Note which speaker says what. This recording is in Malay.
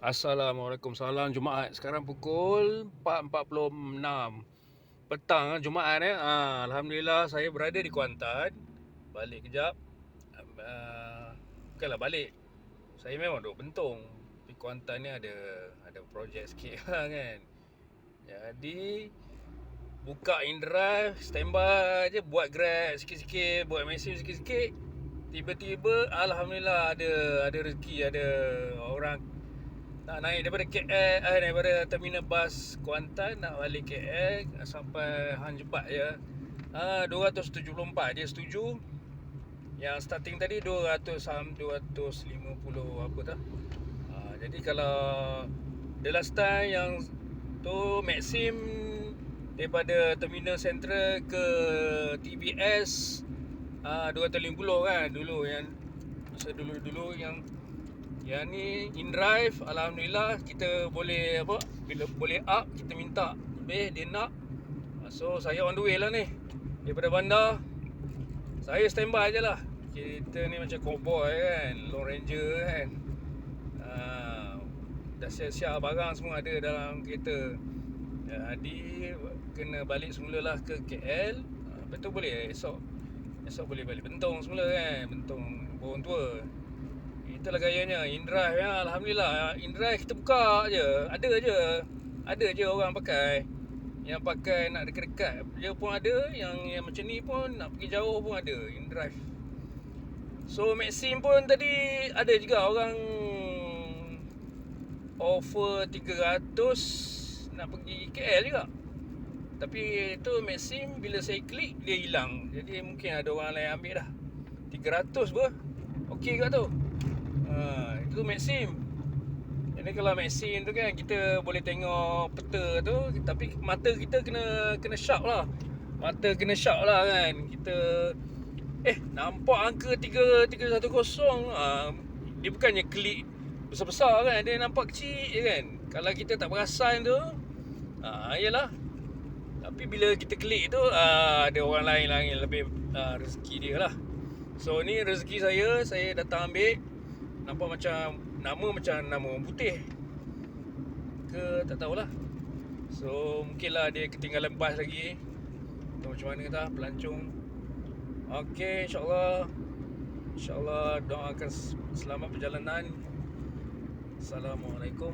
Speaker 1: Assalamualaikum, salam Jumaat. Sekarang pukul 4.46 petang Jumaat Alhamdulillah saya berada di Kuantan. Balik kejap. Bukanlah balik. Saya memang duduk Bentong. Di Kuantan ni ada projek sikit kan. Jadi buka InDrive, standby je, buat Grab sikit-sikit, buat mesej sikit-sikit. Tiba-tiba alhamdulillah ada rezeki, ada orang nak naik daripada KL, daripada terminal bas Kuantan nak balik KL sampai Hang Jebat je. 274 dia setuju. Yang starting tadi 250 apa tak. Jadi kalau the last time yang tu Maxim daripada terminal Central ke TBS 250 kan dulu, yang masa dulu yang ni InDrive. Alhamdulillah kita boleh bila boleh up kita minta lebih dia nak. So saya on the way lah ni daripada bandar. Saya standby je lah. Kita ni macam cowboy kan, Lone Ranger kan. Dah siap-siap barang semua ada dalam kereta. Jadi kena balik semula lah ke KL. Betul boleh esok boleh balik Bentong semula kan, Bentong Borong Tua. Itulah gayanya InDrive ya. Alhamdulillah InDrive kita buka je, ada je orang pakai. Yang pakai nak dekat-dekat dia pun ada, yang macam ni pun nak pergi jauh pun ada InDrive. So Maxim pun tadi ada juga orang offer 300 nak pergi KL juga. Tapi tu Maxim bila saya klik dia hilang. Jadi mungkin ada orang lain ambil dah. 300 ber. Okey ke tu? Itu Maxim. Jadi kalau Maxim tu kan kita boleh tengok peta tu, tapi mata kita kena sharp lah. Mata kena sharp lah kan. Kita nampak angka 3310. Dia bukannya klik besar-besar kan, dia nampak kecil je kan. Kalau kita tak perasan tu, yalah. Tapi bila kita klik tu ada orang lain yang lebih rezeki dia lah. So ni rezeki saya datang ambil. Nampak macam nama orang putih ke tak tahulah. So mungkinlah dia ketinggalan bas lagi atau macam mana tak, pelancong. Okey, InsyaAllah doakan selamat perjalanan. Assalamualaikum.